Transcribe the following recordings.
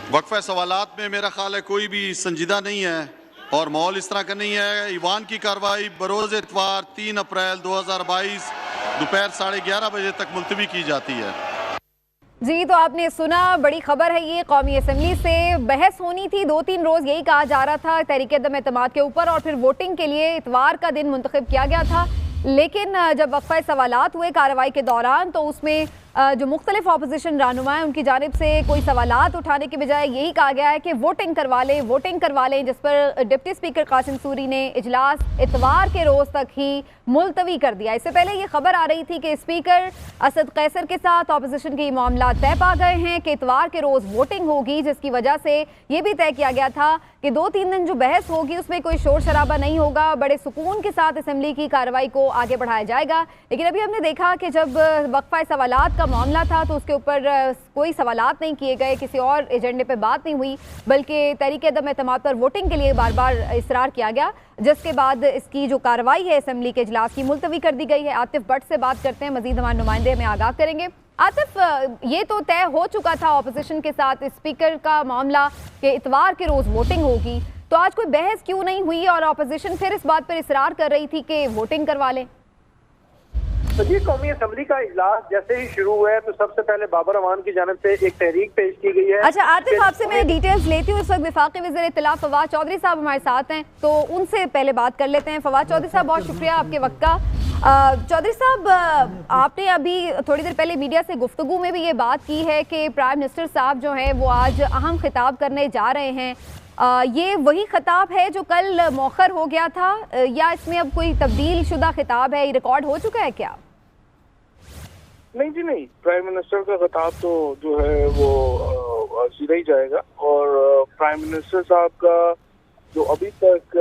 वक्फे सवालात में मेरा ख्याल है कोई भी संजीदा नहीं है और माहौल इस तरह का नहीं है। ईवान की कार्रवाई बरोज़ इतवार 3 अप्रैल 2022 दोपहर 11:30 बजे तक मुलतवी की जाती है। जी, तो आपने सुना, बड़ी खबर है ये। कौमी असम्बली से बहस होनी थी 2-3 रोज, यही कहा जा रहा था तहरीक अदम एतमाद के ऊपर, और फिर वोटिंग के लिए इतवार का दिन मुंतखब किया गया था। लेकिन जब वक्फा सवालात हुए कार्रवाई के दौरान, तो उसमें जो मुख्तलिफ अपोजिशन रहनुमा हैं उनकी जानिब से कोई सवालात उठाने के बजाय यही कहा गया है कि वोटिंग करवा लें, जिस पर डिप्टी स्पीकर कासिम सूरी ने इजलास इतवार के रोज़ तक ही मुलतवी कर दिया। इससे पहले ये खबर आ रही थी कि स्पीकर असद कैसर के साथ अपोजिशन के मामला तय पा गए हैं कि इतवार के रोज़ वोटिंग होगी, जिसकी वजह से ये भी तय किया गया था कि 2-3 दिन जो बहस होगी उसमें कोई शोर शराबा नहीं होगा, बड़े सुकून के साथ असम्बली की कार्रवाई को आगे बढ़ाया जाएगा। लेकिन अभी हमने देखा कि जब वक्फा सवालात का मामला था तो उसके ऊपर कोई सवालात नहीं किए गए, किसी और एजेंडे पे बात नहीं हुई, बल्कि तहरीक अदम एतमाद पर वोटिंग के लिए बार बार इसरार किया गया, जिसके बाद इसकी जो कार्रवाई है असम्बली के इजलास की मुलतवी कर दी गई है। आतिफ भट्ट से बात करते हैं, मजीद हमारे नुमाइंदे हमें आगाह करेंगे। आतिफ, ये तो तय हो चुका था ऑपोजिशन के साथ स्पीकर का मामला कि इतवार के रोज वोटिंग होगी, तो आज कोई बहस क्यों नहीं हुई और ऑपोजिशन फिर इस बात पर इसरार कर रही थी कि वोटिंग करवा लें? तो जी, कौमी असम्बली का इजलास जैसे ही शुरू हुआ है तो सबसे पहले बाबर अवान की जानिब से एक तहरीक पेश की गई है। अच्छा आतिफ, आपसे मैं डिटेल्स लेती हूँ। इस वक्त वफाकी वज़ीर इत्तला फवाद चौधरी साहब हमारे साथ हैं, तो उनसे पहले बात कर लेते हैं। फवाद चौधरी साहब, बहुत शुक्रिया आपके वक्त का। चौधरी साहब, आपने अभी थोड़ी देर पहले मीडिया से गुफ्तगू में भी ये बात की है कि प्राइम मिनिस्टर साहब जो हैं वो आज अहम खिताब करने जा रहे हैं। ये वही खिताब है जो कल मौखर हो गया था, या इसमें अब कोई तब्दील शुदा खिताब है, रिकॉर्ड हो चुका है क्या? नहीं जी नहीं, प्राइम मिनिस्टर का खिताब तो जो है वो सीधा ही जाएगा, और प्राइम मिनिस्टर साहब का जो अभी तक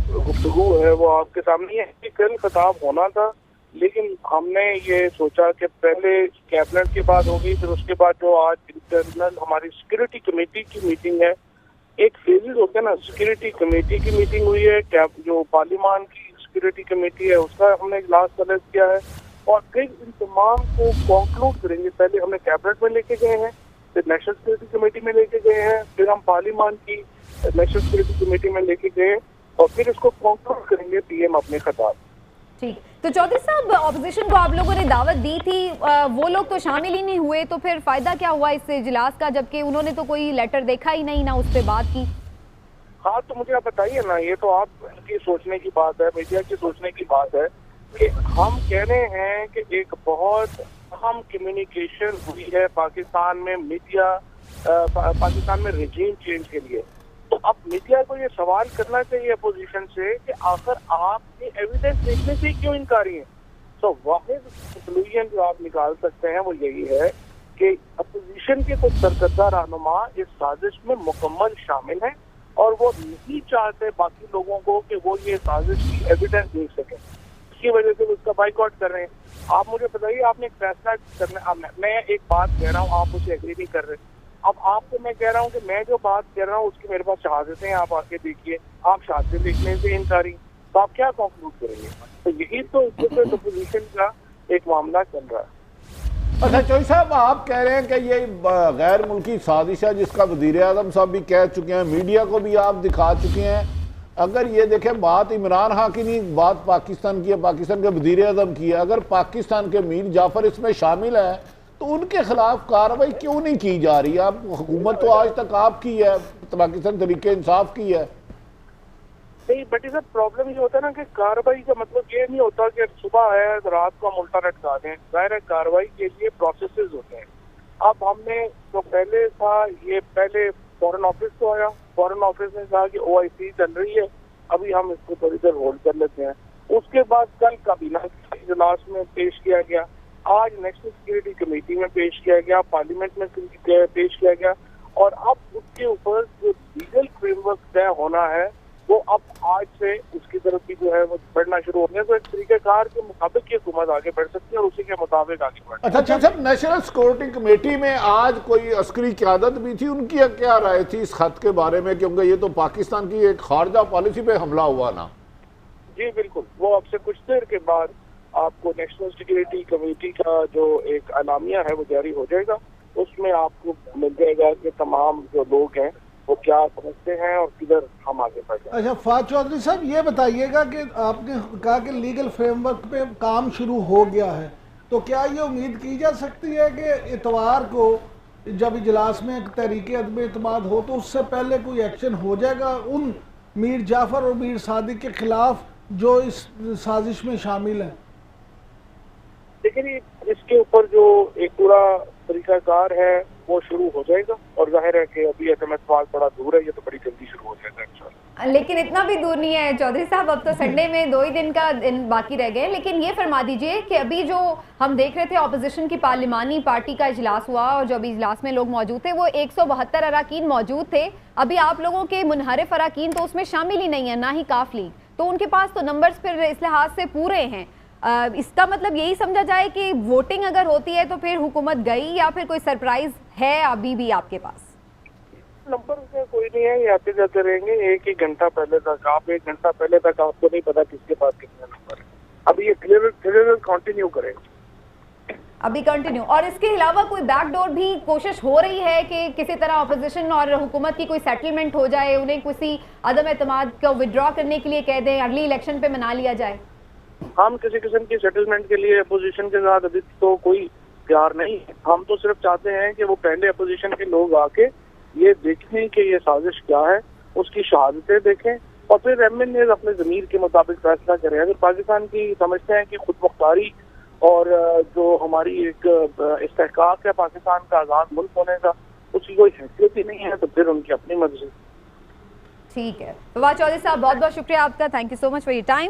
गुफ्तगू है वो आपके सामने है कि कल खिताब होना था, लेकिन हमने ये सोचा कि पहले कैबिनेट की बात होगी, फिर उसके बाद जो आज इंटरनल हमारी सिक्योरिटी कमेटी की मीटिंग है, एक फेजेस होते हैं ना, सिक्योरिटी कमेटी की मीटिंग हुई है, जो पार्लियामान की सिक्योरिटी कमेटी है उसका हमने इजलास तलब किया है, और फिर इन तमाम को कंक्लूड करेंगे। पहले हमने कैबिनेट में लेके गए हैं, फिर नेशनल सिक्योरिटी कमेटी में लेके गए हैं, फिर हम पार्लियामान की नेशनल सिक्योरिटी कमेटी में लेके गए, और फिर इसको कंक्लूड करेंगे पीएम अपने खिताब। ठीक, तो चौधरी साहब, ऑपोजिशन को आप लोगों ने दावत दी थी, वो लोग तो शामिल ही नहीं हुए, तो फिर फायदा क्या हुआ इस इजलास का, जबकि उन्होंने तो कोई लेटर देखा ही नहीं, ना उस पर बात की? हाँ, तो मुझे आप बताइए ना, ये तो आपकी सोचने की बात है, मीडिया की सोचने की बात है कि हम कह रहे हैं कि एक बहुत अहम कम्युनिकेशन हुई है पाकिस्तान में मीडिया पाकिस्तान में रिजीम चेंज के लिए। तो अब मीडिया को ये सवाल करना चाहिए अपोजिशन से कि आखिर आपने एविडेंस देखने से क्यों इनकारी है। तो वाहिद कंक्लूजन जो आप निकाल सकते हैं वो यही है कि अपोजिशन के कुछ सरकर्दा रहनुमा इस साजिश में मुकम्मल शामिल हैं, और वो नहीं चाहते बाकी लोगों को कि वो ये साजिश की एविडेंस देख सकें, इसकी वजह से उसका बाइकआउट कर रहे हैं। आप मुझे बताइए, आपने एक फैसला करना, मैं एक बात कह रहा हूँ, आप मुझे एग्री नहीं कर रहे। अब आपको मैं कह रहा हूँ कि मैं जो बात कर रहा हूँ उसकी मेरे पास शहादतें हैं, आप आके देखिए, आप शहादतें देखने से इनकारी, तो आप क्या कंक्लूड करेंगे? तो यही तो अपोजिशन का एक मामला चल रहा है। अच्छा चौधरी साहब, आप कह रहे हैं कि ये गैर मुल्की साजिश है, जिसका वजीर आज़म साहब भी कह चुके हैं, मीडिया को भी आप दिखा चुके हैं। अगर ये देखें, बात इमरान खान की नहीं, बात पाकिस्तान की है, पाकिस्तान के वजीर आज़म की है। अगर पाकिस्तान के मीर जाफर इसमें शामिल है तो उनके खिलाफ कार्रवाई क्यों नहीं की जा रही? आप हुकूमत तो आज तक आपकी है, पाकिस्तान तरीके इंसाफ की है। नहीं, बट इधर प्रॉब्लम ये होता है ना कि कार्रवाई का मतलब ये नहीं होता कि सुबह है रात को हम उल्टा लटका दें। जाहिर है कार्रवाई के लिए प्रोसेसेस होते हैं। अब हमने जो पहले था, ये पहले फॉरेन ऑफिस को आया, फॉरेन ऑफिस ने कहा कि OIC चल रही है, अभी हम इसको थोड़ी देर होल्ड कर लेते हैं। उसके बाद कल काबीना के इजलास में पेश किया गया, आज नेशनल सिक्योरिटी कमेटी में पेश किया गया, पार्लियामेंट में पेश किया गया, और अब उसके ऊपर जो लीगल फ्रेमवर्क तय होना है वो अब आज से उसकी तरफ भी जो है वो बढ़ना शुरू हो गया। तो एक तरीकेकार के मुताबिक ये हुकूमत आगे बढ़ सकती है और उसी के मुताबिक आगे बढ़। अच्छा सर, नेशनल सिक्योरिटी कमेटी में आज कोई अस्करी क़यादत भी थी, उनकी क्या राय थी इस खत के बारे में? क्योंकि ये तो पाकिस्तान की एक खारजा पॉलिसी पे हमला हुआ ना। जी बिल्कुल, वो अब से कुछ देर के बाद आपको नेशनल सिक्योरिटी कमेटी का जो एक अलामिया है वो जारी हो जाएगा, उसमें आपको मिल जाएगा कि तमाम जो लोग हैं वो क्या समझते हैं और किधर हम आगे बढ़ जाए। अच्छा फवाद चौधरी साहब, ये बताइएगा कि आपने कहा कि लीगल फ्रेमवर्क पे काम शुरू हो गया है, तो क्या ये उम्मीद की जा सकती है कि इतवार को जब इजलास में तहरीक अदम एतमाद हो तो उससे पहले कोई एक्शन हो जाएगा उन मीर जाफर और मीर सादिक के खिलाफ जो इस साजिश में शामिल हैं? लेकिन इसके ऊपर जो एक पूरा तरीकाकार है वो शुरू हो जाएगा और जाहिर है कि अभी एतमाद बड़ा दूर है, ये तो बड़ी जल्दी शुरू हो जाएगा इंशाल्लाह। लेकिन इतना भी दूर नहीं है चौधरी साहब, अब तो संडे में 2 ही दिन का दिन बाकी रह गए। लेकिन ये फरमा दीजिए कि अभी जो हम देख रहे थे ऑपोजिशन की पार्लिमानी पार्टी का इजलास हुआ और जो अभी इजलास में लोग मौजूद थे वो 172 अराकीन मौजूद थे। अभी आप लोगों के मुनहरिफ अराकीन तो उसमें शामिल ही नहीं है, ना ही काफ लीग, तो उनके पास तो नंबर्स फिर इस लिहाज से पूरे हैं। इसका मतलब यही समझा जाए कि वोटिंग अगर होती है तो फिर हुकूमत गई, या फिर कोई सरप्राइज है अभी भी आपके पास? नंबर उसमें कोई नहीं है, ये आते जाते रहेंगे। एक ही घंटा पहले तक आप 1 घंटा पहले तक आपको नहीं पता किसके पास कितने नंबर है। अभी ये क्लियर कंटिन्यू करेंगे, अभी कंटिन्यू। और इसके अलावा कोई बैकडोर भी कोशिश हो रही है कि किसी तरह अपोजिशन और हुकूमत की कोई सेटलमेंट हो जाए, उन्हें किसी अदम एतमाद को विड्रॉ करने के लिए कह दें, अगली इलेक्शन पे मना लिया जाए? हम किसी किस्म की सेटलमेंट के लिए अपोजिशन के साथ अभी तो कोई प्यार नहीं है। हम तो सिर्फ चाहते हैं कि वो पहले अपोजिशन के लोग आके ये देखें कि ये साजिश क्या है, उसकी शहादतें देखें और फिर एमएनए अपने ज़मीर के मुताबिक फैसला करें। अगर पाकिस्तान की समझते हैं कि खुद मुख्तारी और जो हमारी एक इस्तेहकाक है पाकिस्तान का आज़ाद मुल्क होने का, उसकी कोई हैसियत ही नहीं है, तो फिर उनकी अपनी मर्जी। ठीक है, फवाद चौधरी साहब बहुत बहुत शुक्रिया आपका, thank you so much for your time.